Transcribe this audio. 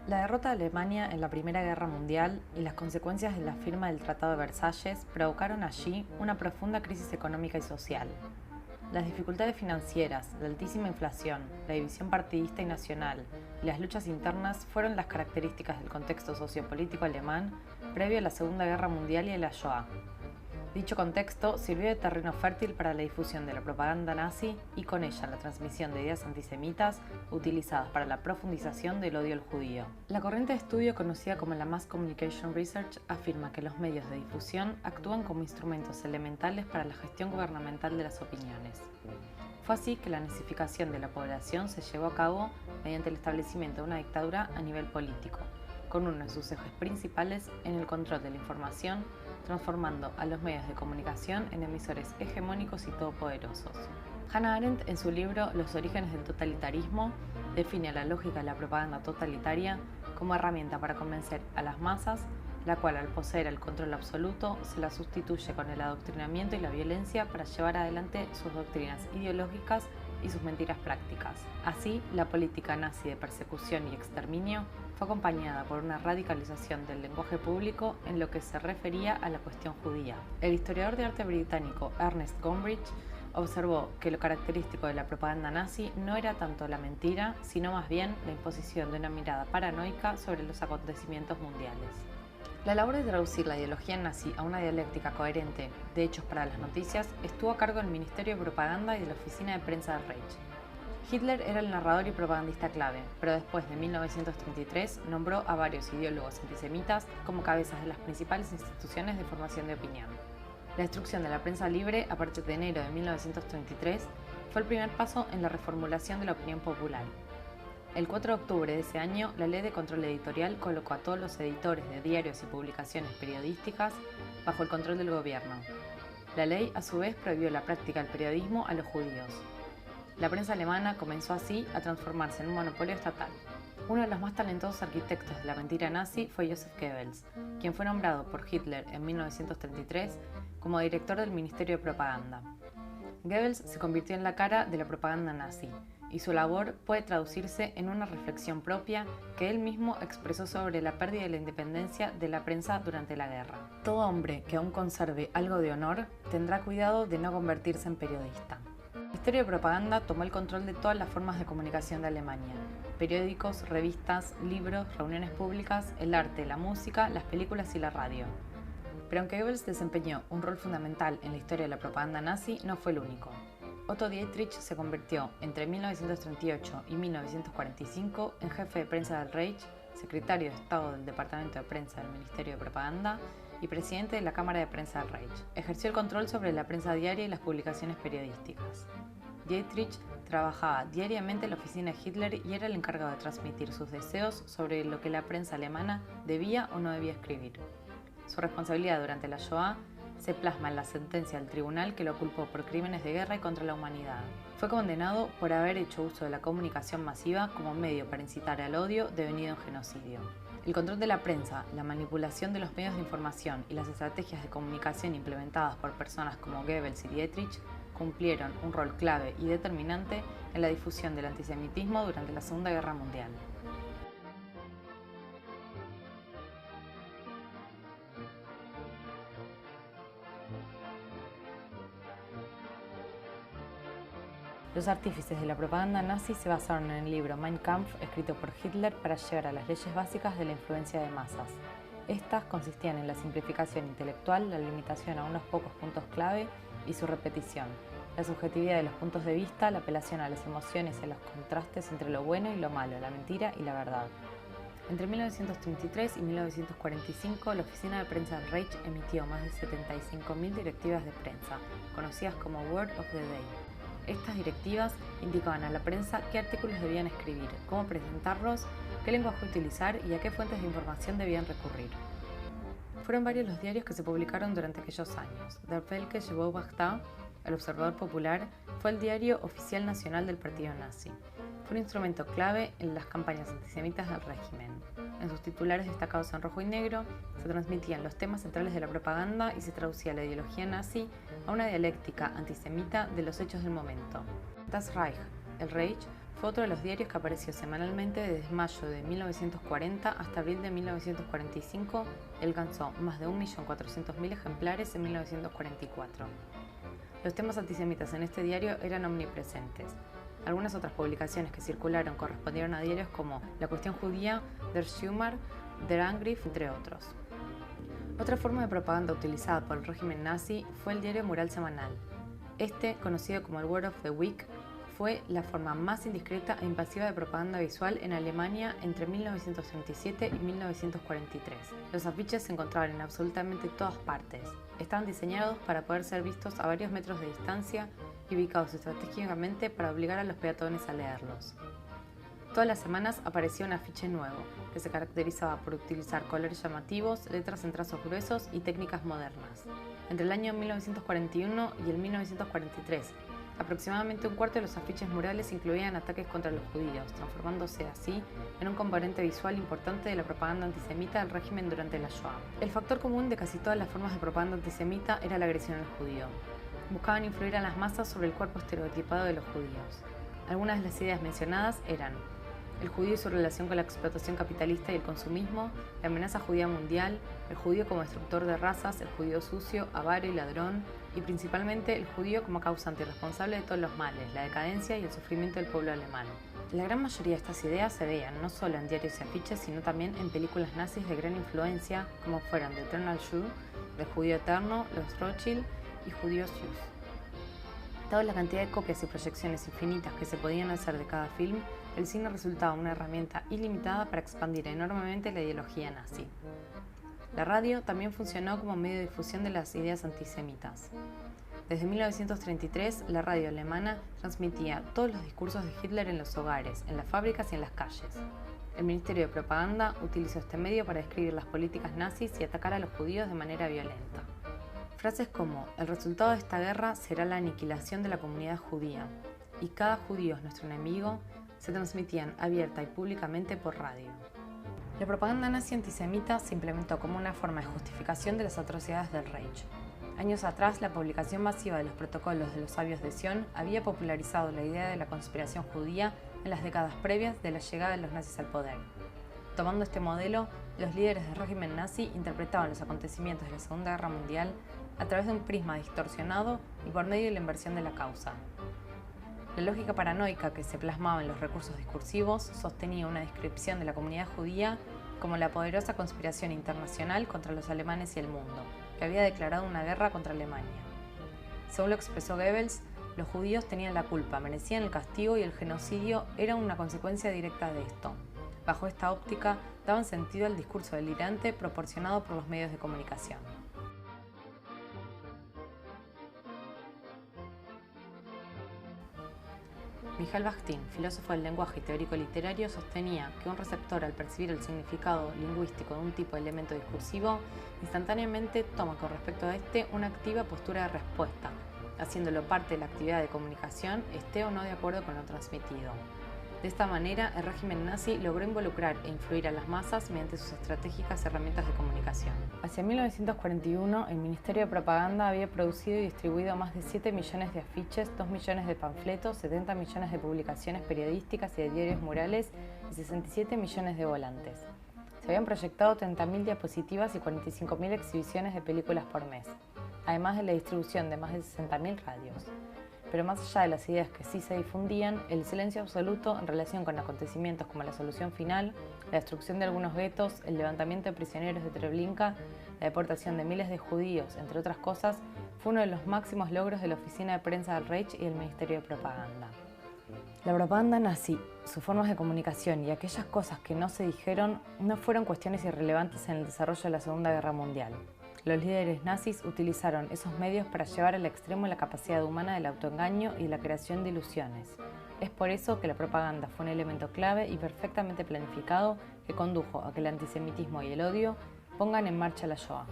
La derrota de Alemania en la Primera Guerra Mundial y las consecuencias de la firma del Tratado de Versalles provocaron allí una profunda crisis económica y social. Las dificultades financieras, la altísima inflación, la división partidista y nacional y las luchas internas fueron las características del contexto sociopolítico alemán previo a la Segunda Guerra Mundial y a la Shoah. Dicho contexto sirvió de terreno fértil para la difusión de la propaganda nazi y con ella la transmisión de ideas antisemitas utilizadas para la profundización del odio al judío. La corriente de estudio conocida como la Mass Communication Research afirma que los medios de difusión actúan como instrumentos elementales para la gestión gubernamental de las opiniones. Fue así que la nazificación de la población se llevó a cabo mediante el establecimiento de una dictadura a nivel político, con uno de sus ejes principales en el control de la información, transformando a los medios de comunicación en emisores hegemónicos y todopoderosos. Hannah Arendt, en su libro Los orígenes del totalitarismo, define la lógica de la propaganda totalitaria como herramienta para convencer a las masas, la cual al poseer el control absoluto se la sustituye con el adoctrinamiento y la violencia para llevar adelante sus doctrinas ideológicas y sus mentiras prácticas. Así, la política nazi de persecución y exterminio fue acompañada por una radicalización del lenguaje público en lo que se refería a la cuestión judía. El historiador de arte británico Ernest Gombrich observó que lo característico de la propaganda nazi no era tanto la mentira, sino más bien la imposición de una mirada paranoica sobre los acontecimientos mundiales. La labor de traducir la ideología nazi a una dialéctica coherente de hechos para las noticias estuvo a cargo del Ministerio de Propaganda y de la Oficina de Prensa del Reich. Hitler era el narrador y propagandista clave, pero después de 1933 nombró a varios ideólogos antisemitas como cabezas de las principales instituciones de formación de opinión. La destrucción de la prensa libre a partir de enero de 1933 fue el primer paso en la reformulación de la opinión popular. El 4 de octubre de ese año, la Ley de Control Editorial colocó a todos los editores de diarios y publicaciones periodísticas bajo el control del gobierno. La ley, a su vez, prohibió la práctica del periodismo a los judíos. La prensa alemana comenzó así a transformarse en un monopolio estatal. Uno de los más talentosos arquitectos de la mentira nazi fue Joseph Goebbels, quien fue nombrado por Hitler en 1933 como director del Ministerio de Propaganda. Goebbels se convirtió en la cara de la propaganda nazi, y su labor puede traducirse en una reflexión propia que él mismo expresó sobre la pérdida de la independencia de la prensa durante la guerra. Todo hombre que aún conserve algo de honor tendrá cuidado de no convertirse en periodista. El Ministerio de Propaganda tomó el control de todas las formas de comunicación de Alemania: periódicos, revistas, libros, reuniones públicas, el arte, la música, las películas y la radio. Pero aunque Goebbels desempeñó un rol fundamental en la historia de la propaganda nazi, no fue el único. Otto Dietrich se convirtió entre 1938 y 1945 en jefe de prensa del Reich, secretario de Estado del Departamento de Prensa del Ministerio de Propaganda y presidente de la Cámara de Prensa del Reich. Ejerció el control sobre la prensa diaria y las publicaciones periodísticas. Dietrich trabajaba diariamente en la oficina de Hitler y era el encargado de transmitir sus deseos sobre lo que la prensa alemana debía o no debía escribir. Su responsabilidad durante la Shoah se plasma en la sentencia del tribunal que lo culpó por crímenes de guerra y contra la humanidad. Fue condenado por haber hecho uso de la comunicación masiva como medio para incitar al odio devenido en genocidio. El control de la prensa, la manipulación de los medios de información y las estrategias de comunicación implementadas por personas como Goebbels y Dietrich cumplieron un rol clave y determinante en la difusión del antisemitismo durante la Segunda Guerra Mundial. Los artífices de la propaganda nazi se basaron en el libro Mein Kampf, escrito por Hitler para llegar a las leyes básicas de la influencia de masas. Estas consistían en la simplificación intelectual, la limitación a unos pocos puntos clave y su repetición, la subjetividad de los puntos de vista, la apelación a las emociones y a los contrastes entre lo bueno y lo malo, la mentira y la verdad. Entre 1933 y 1945, la Oficina de Prensa del Reich emitió más de 75.000 directivas de prensa, conocidas como Word of the Day. Estas directivas indicaban a la prensa qué artículos debían escribir, cómo presentarlos, qué lenguaje utilizar y a qué fuentes de información debían recurrir. Fueron varios los diarios que se publicaron durante aquellos años. Der Völkische Beobachter, El Observador Popular, fue el diario oficial nacional del partido nazi. Fue un instrumento clave en las campañas antisemitas del régimen. En sus titulares destacados en rojo y negro se transmitían los temas centrales de la propaganda y se traducía la ideología nazi a una dialéctica antisemita de los hechos del momento. Das Reich, el Reich, fue fue otro de los diarios que apareció semanalmente desde mayo de 1940 hasta abril de 1945 y alcanzó más de 1.400.000 ejemplares en 1944. Los temas antisemitas en este diario eran omnipresentes. Algunas otras publicaciones que circularon correspondieron a diarios como La Cuestión Judía, Der Schumar, Der Angriff, entre otros. Otra forma de propaganda utilizada por el régimen nazi fue el diario mural semanal. Este, conocido como el Word of the Week, fue la forma más indiscreta e invasiva de propaganda visual en Alemania entre 1937 y 1943. Los afiches se encontraban en absolutamente todas partes. Estaban diseñados para poder ser vistos a varios metros de distancia y ubicados estratégicamente para obligar a los peatones a leerlos. Todas las semanas aparecía un afiche nuevo, que se caracterizaba por utilizar colores llamativos, letras en trazos gruesos y técnicas modernas. Entre el año 1941 y el 1943, aproximadamente un cuarto de los afiches murales incluían ataques contra los judíos, transformándose así en un componente visual importante de la propaganda antisemita del régimen durante la Shoah. El factor común de casi todas las formas de propaganda antisemita era la agresión al judío. Buscaban influir a las masas sobre el cuerpo estereotipado de los judíos. Algunas de las ideas mencionadas eran el judío y su relación con la explotación capitalista y el consumismo, la amenaza judía mundial, el judío como destructor de razas, el judío sucio, avaro y ladrón, y principalmente el judío como causante y responsable de todos los males, la decadencia y el sufrimiento del pueblo alemán. La gran mayoría de estas ideas se veían no solo en diarios y afiches, sino también en películas nazis de gran influencia, como fueron The Eternal Jew, El judío eterno, Los Rothschild y Judíos Jews. Dada la cantidad de copias y proyecciones infinitas que se podían hacer de cada film, el cine resultaba una herramienta ilimitada para expandir enormemente la ideología nazi. La radio también funcionó como medio de difusión de las ideas antisemitas. Desde 1933, la radio alemana transmitía todos los discursos de Hitler en los hogares, en las fábricas y en las calles. El Ministerio de Propaganda utilizó este medio para describir las políticas nazis y atacar a los judíos de manera violenta. Frases como "el resultado de esta guerra será la aniquilación de la comunidad judía" y "cada judío es nuestro enemigo" se transmitían abierta y públicamente por radio. La propaganda nazi antisemita se implementó como una forma de justificación de las atrocidades del Reich. Años atrás, la publicación masiva de los protocolos de los sabios de Sion había popularizado la idea de la conspiración judía en las décadas previas de la llegada de los nazis al poder. Tomando este modelo, los líderes del régimen nazi interpretaban los acontecimientos de la Segunda Guerra Mundial a través de un prisma distorsionado y por medio de la inversión de la causa. La lógica paranoica que se plasmaba en los recursos discursivos sostenía una descripción de la comunidad judía como la poderosa conspiración internacional contra los alemanes y el mundo, que había declarado una guerra contra Alemania. Según lo expresó Goebbels, los judíos tenían la culpa, merecían el castigo y el genocidio era una consecuencia directa de esto. Bajo esta óptica, daban sentido al discurso delirante proporcionado por los medios de comunicación. Michael Bakhtin, filósofo del lenguaje y teórico literario, sostenía que un receptor, al percibir el significado lingüístico de un tipo de elemento discursivo, instantáneamente toma con respecto a este una activa postura de respuesta, haciéndolo parte de la actividad de comunicación, esté o no de acuerdo con lo transmitido. De esta manera, el régimen nazi logró involucrar e influir a las masas mediante sus estratégicas herramientas de comunicación. Hacia 1941, el Ministerio de Propaganda había producido y distribuido más de 7 millones de afiches, 2 millones de panfletos, 70 millones de publicaciones periodísticas y de diarios murales y 67 millones de volantes. Se habían proyectado 30.000 diapositivas y 45.000 exhibiciones de películas por mes, además de la distribución de más de 60.000 radios. Pero más allá de las ideas que sí se difundían, el silencio absoluto en relación con acontecimientos como la solución final, la destrucción de algunos guetos, el levantamiento de prisioneros de Treblinka, la deportación de miles de judíos, entre otras cosas, fue uno de los máximos logros de la Oficina de Prensa del Reich y del Ministerio de Propaganda. La propaganda nazi, sus formas de comunicación y aquellas cosas que no se dijeron no fueron cuestiones irrelevantes en el desarrollo de la Segunda Guerra Mundial. Los líderes nazis utilizaron esos medios para llevar al extremo la capacidad humana del autoengaño y la creación de ilusiones. Es por eso que la propaganda fue un elemento clave y perfectamente planificado que condujo a que el antisemitismo y el odio pongan en marcha la Shoah.